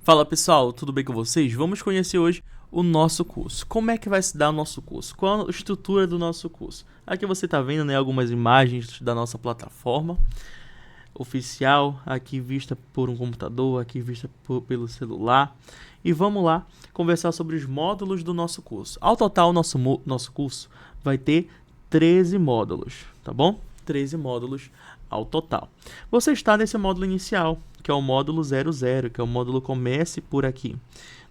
Fala pessoal, tudo bem com vocês? Vamos conhecer hoje o nosso curso. Como é que vai se dar o nosso curso? Qual a estrutura do nosso curso? Aqui você está vendo, né, algumas imagens da nossa plataforma oficial, aqui vista por um computador, aqui vista pelo celular. E vamos lá conversar sobre os módulos do nosso curso. Ao total, nosso curso vai ter 13 módulos, tá bom? 13 módulos ao total. Você está nesse módulo inicial, que é o módulo 00, que é o módulo Comece por Aqui.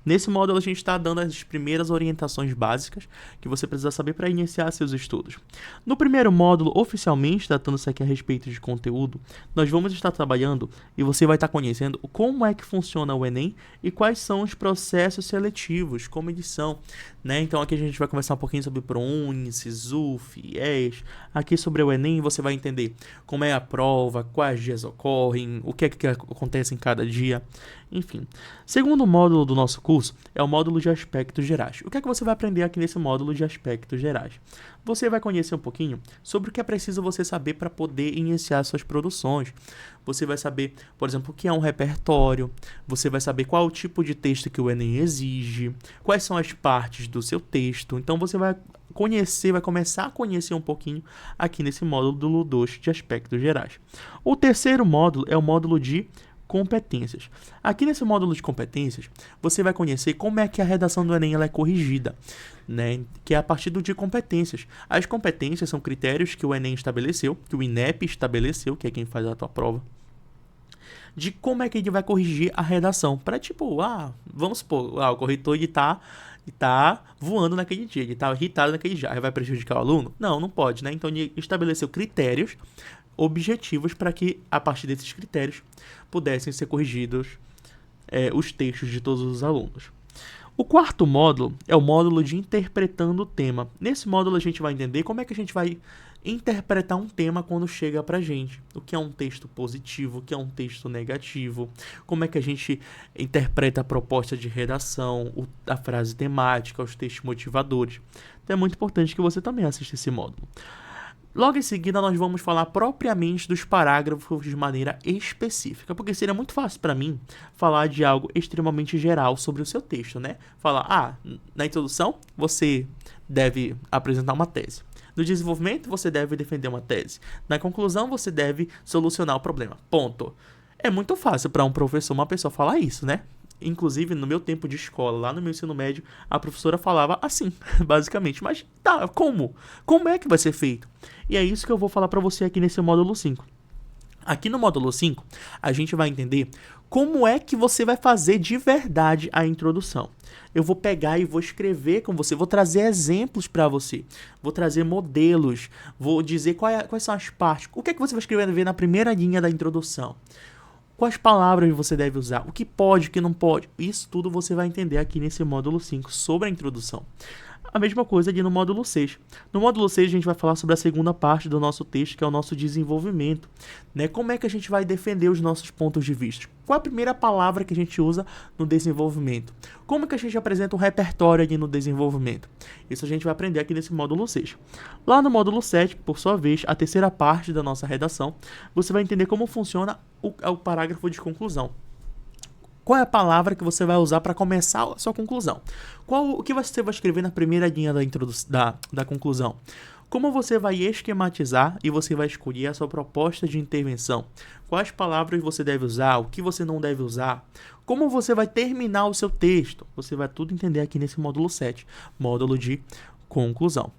Nesse módulo a gente está dando as primeiras orientações básicas que você precisa saber para iniciar seus estudos. No primeiro módulo, oficialmente, tratando-se aqui a respeito de conteúdo, nós vamos estar trabalhando e você vai estar conhecendo como é que funciona o Enem e quais são os processos seletivos, como eles são, né? Então aqui a gente vai conversar um pouquinho sobre ProUni, SISUF, IES. Aqui sobre o Enem você vai entender como é a prova, quais dias ocorrem, o que é que acontece em cada dia, enfim. Segundo módulo do nosso curso é o módulo de aspectos gerais. O que é que você vai aprender aqui nesse módulo de aspectos gerais? Você vai conhecer um pouquinho sobre o que é preciso você saber para poder iniciar suas produções. Você vai saber, por exemplo, o que é um repertório, você vai saber qual é o tipo de texto que o Enem exige, quais são as partes do seu texto. Então você vai começar a conhecer um pouquinho aqui nesse módulo 2 de aspectos gerais. O terceiro módulo é o módulo de competências. Aqui nesse módulo de competências, você vai conhecer como é que a redação do Enem ela é corrigida, né? Que é a partir de competências. As competências são critérios que o Enem estabeleceu, que o INEP estabeleceu, que é quem faz a tua prova, de como é que ele vai corrigir a redação. Para vamos supor, o corretor ele tá voando naquele dia, ele está irritado naquele dia, vai prejudicar o aluno? Não, não pode, né? Então ele estabeleceu critérios objetivos para que, a partir desses critérios, pudessem ser corrigidos os textos de todos os alunos. O quarto módulo é o módulo de interpretando o tema. Nesse módulo a gente vai entender como é que a gente vai interpretar um tema quando chega para a gente. O que é um texto positivo, o que é um texto negativo, como é que a gente interpreta a proposta de redação, a frase temática, os textos motivadores. Então é muito importante que você também assista esse módulo. Logo em seguida, nós vamos falar propriamente dos parágrafos de maneira específica, porque seria muito fácil para mim falar de algo extremamente geral sobre o seu texto, né? Falar, na introdução, você deve apresentar uma tese. No desenvolvimento, você deve defender uma tese. Na conclusão, você deve solucionar o problema. Ponto. É muito fácil para um professor, uma pessoa falar isso, né? Inclusive, no meu tempo de escola, lá no meu ensino médio, a professora falava assim, basicamente. Mas tá, como? Como é que vai ser feito? E é isso que eu vou falar para você aqui nesse módulo 5. Aqui no módulo 5, a gente vai entender como é que você vai fazer de verdade a introdução. Eu vou pegar e vou escrever com você, vou trazer exemplos para você, vou trazer modelos, vou dizer quais são as partes, o que é que você vai escrever na primeira linha da introdução. Quais palavras você deve usar, o que pode, o que não pode. Isso tudo você vai entender aqui nesse módulo 5 sobre a introdução. A mesma coisa ali no módulo 6. No módulo 6 a gente vai falar sobre a segunda parte do nosso texto, que é o nosso desenvolvimento, né? Como é que a gente vai defender os nossos pontos de vista? Qual a primeira palavra que a gente usa no desenvolvimento? Como que a gente apresenta um repertório ali no desenvolvimento? Isso a gente vai aprender aqui nesse módulo 6. Lá no módulo 7, por sua vez, a terceira parte da nossa redação, você vai entender como funciona o parágrafo de conclusão. Qual é a palavra que você vai usar para começar a sua conclusão? O que você vai escrever na primeira linha da conclusão? Como você vai esquematizar e você vai escolher a sua proposta de intervenção? Quais palavras você deve usar? O que você não deve usar? Como você vai terminar o seu texto? Você vai tudo entender aqui nesse módulo 7, módulo de conclusão.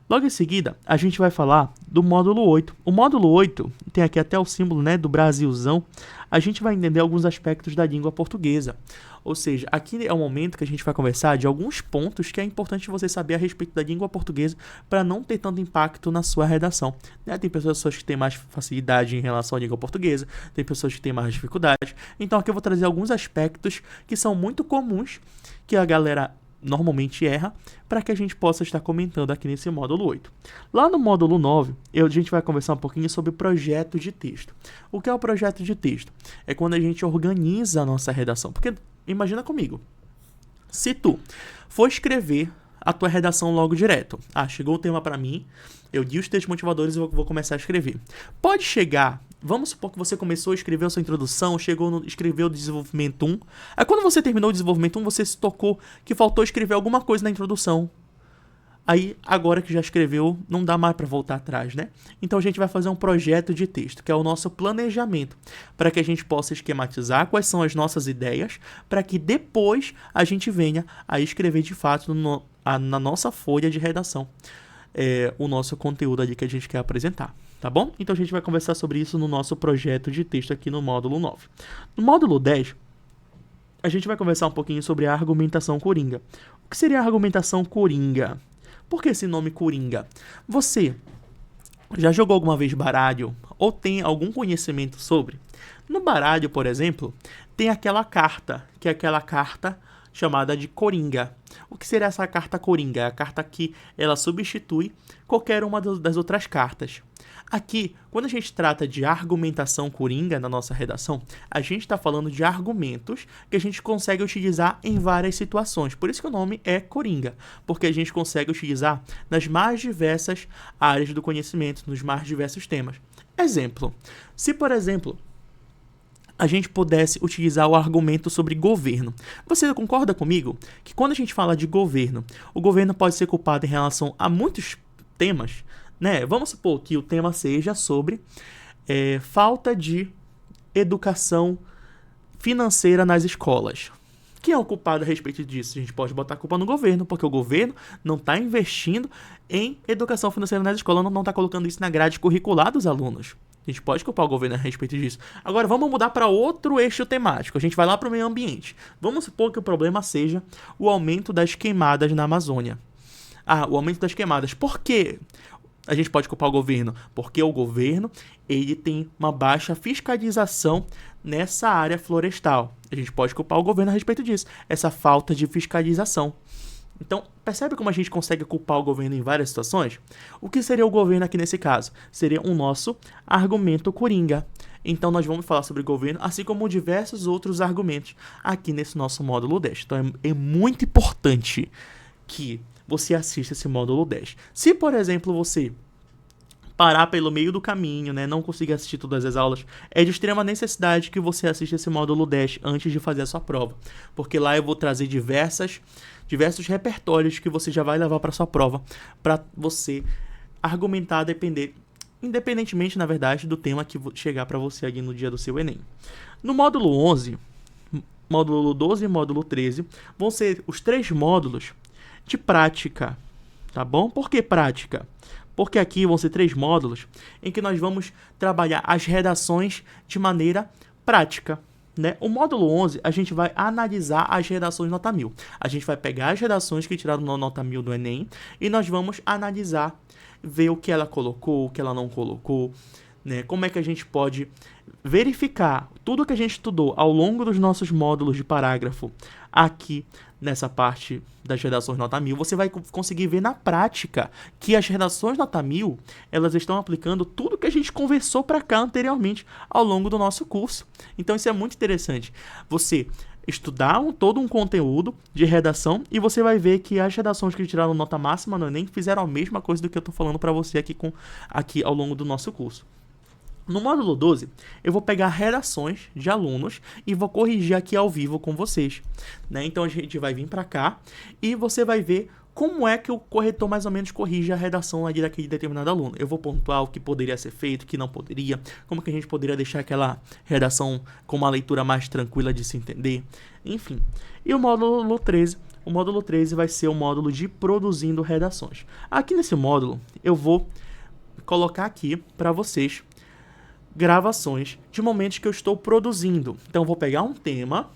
Logo em seguida, a gente vai falar do módulo 8. O módulo 8 tem aqui até o símbolo, né, do Brasilzão. A gente vai entender alguns aspectos da língua portuguesa. Ou seja, aqui é o momento que a gente vai conversar de alguns pontos que é importante você saber a respeito da língua portuguesa para não ter tanto impacto na sua redação, né? Tem pessoas que têm mais facilidade em relação à língua portuguesa, tem pessoas que têm mais dificuldade. Então aqui eu vou trazer alguns aspectos que são muito comuns, que a galera normalmente erra, para que a gente possa estar comentando aqui nesse módulo 8. Lá no módulo 9, a gente vai conversar um pouquinho sobre projeto de texto. O que é o projeto de texto? É quando a gente organiza a nossa redação. Porque, imagina comigo, se tu for escrever a tua redação logo direto. Chegou o tema para mim, eu li os textos motivadores e vou começar a escrever. Pode chegar Vamos supor que você começou a escrever a sua introdução, escreveu o desenvolvimento 1. Aí quando você terminou o desenvolvimento 1, você se tocou que faltou escrever alguma coisa na introdução. Aí, agora que já escreveu, não dá mais para voltar atrás, né? Então a gente vai fazer um projeto de texto, que é o nosso planejamento, para que a gente possa esquematizar quais são as nossas ideias, para que depois a gente venha a escrever de fato na nossa folha de redação o nosso conteúdo ali que a gente quer apresentar, tá bom? Então a gente vai conversar sobre isso no nosso projeto de texto aqui no módulo 9. No módulo 10, a gente vai conversar um pouquinho sobre a argumentação coringa. O que seria a argumentação coringa? Por que esse nome coringa? Você já jogou alguma vez baralho ou tem algum conhecimento sobre? No baralho, por exemplo, tem aquela carta, que é aquela carta chamada de coringa. O que seria essa carta coringa? É a carta que ela substitui qualquer uma das outras cartas. Aqui, quando a gente trata de argumentação coringa na nossa redação, a gente está falando de argumentos que a gente consegue utilizar em várias situações. Por isso que o nome é coringa, porque a gente consegue utilizar nas mais diversas áreas do conhecimento, nos mais diversos temas. Exemplo, se por exemplo a gente pudesse utilizar o argumento sobre governo. Você concorda comigo que quando a gente fala de governo, o governo pode ser culpado em relação a muitos temas, né? Vamos supor que o tema seja sobre falta de educação financeira nas escolas. Quem é o culpado a respeito disso? A gente pode botar a culpa no governo, porque o governo não está investindo em educação financeira nas escolas, não está colocando isso na grade curricular dos alunos. A gente pode culpar o governo a respeito disso. Agora, vamos mudar para outro eixo temático. A gente vai lá para o meio ambiente. Vamos supor que o problema seja o aumento das queimadas na Amazônia. O aumento das queimadas. Por quê? A gente pode culpar o governo? Porque o governo ele tem uma baixa fiscalização nessa área florestal. A gente pode culpar o governo a respeito disso. Essa falta de fiscalização. Então, percebe como a gente consegue culpar o governo em várias situações? O que seria o governo aqui nesse caso? Seria o nosso argumento coringa. Então, nós vamos falar sobre governo, assim como diversos outros argumentos aqui nesse nosso módulo 10. Então, é muito importante que você assista esse módulo 10. Se, por exemplo, você parar pelo meio do caminho, né, não conseguir assistir todas as aulas, é de extrema necessidade que você assista esse módulo 10 antes de fazer a sua prova, porque lá eu vou trazer diversos repertórios que você já vai levar para sua prova, para você argumentar independentemente, na verdade, do tema que chegar para você ali no dia do seu Enem. No módulo 11, módulo 12 e módulo 13, vão ser os 3 módulos de prática, tá bom? Por que prática? Porque aqui vão ser 3 módulos em que nós vamos trabalhar as redações de maneira prática, né? O módulo 11, a gente vai analisar as redações nota 1000. A gente vai pegar as redações que tiraram na nota 1000 do Enem e nós vamos analisar, ver o que ela colocou, o que ela não colocou, né? Como é que a gente pode verificar tudo que a gente estudou ao longo dos nossos módulos de parágrafo aqui nessa parte das redações nota 1000, você vai conseguir ver na prática que as redações nota 1000, elas estão aplicando tudo que a gente conversou para cá anteriormente ao longo do nosso curso. Então isso é muito interessante. Você estudar todo um conteúdo de redação e você vai ver que as redações que tiraram nota máxima no Enem fizeram a mesma coisa do que eu estou falando para você aqui ao longo do nosso curso. No módulo 12, eu vou pegar redações de alunos e vou corrigir aqui ao vivo com vocês, né? Então a gente vai vir para cá e você vai ver como é que o corretor mais ou menos corrige a redação ali daquele determinado aluno. Eu vou pontuar o que poderia ser feito, o que não poderia, como que a gente poderia deixar aquela redação com uma leitura mais tranquila de se entender, enfim. E o módulo 13? O módulo 13 vai ser o módulo de produzindo redações. Aqui nesse módulo, eu vou colocar aqui para vocês gravações de momentos que eu estou produzindo. Então, eu vou pegar um tema,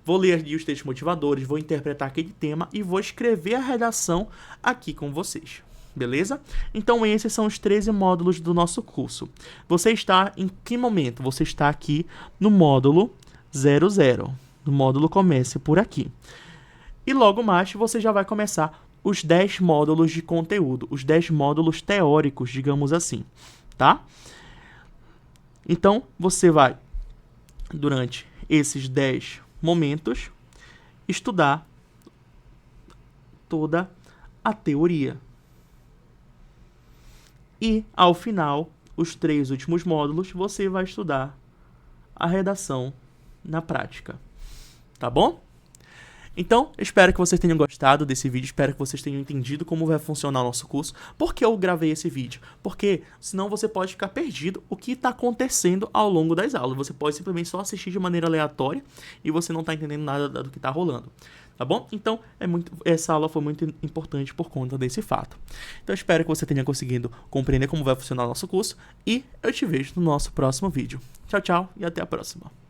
vou ler ali os textos motivadores, vou interpretar aquele tema e vou escrever a redação aqui com vocês. Beleza? Então, esses são os 13 módulos do nosso curso. Você está em que momento? Você está aqui no módulo 00. O módulo comece por aqui. E logo mais, você já vai começar os 10 módulos de conteúdo, os 10 módulos teóricos, digamos assim, tá? Então, você vai, durante esses 10 momentos, estudar toda a teoria. E, ao final, os 3 últimos módulos, você vai estudar a redação na prática. Tá bom? Então, espero que vocês tenham gostado desse vídeo, espero que vocês tenham entendido como vai funcionar o nosso curso. Por que eu gravei esse vídeo? Porque senão você pode ficar perdido o que está acontecendo ao longo das aulas. Você pode simplesmente só assistir de maneira aleatória e você não está entendendo nada do que está rolando. Tá bom? Então, essa aula foi muito importante por conta desse fato. Então, espero que você tenha conseguido compreender como vai funcionar o nosso curso e eu te vejo no nosso próximo vídeo. Tchau, tchau e até a próxima.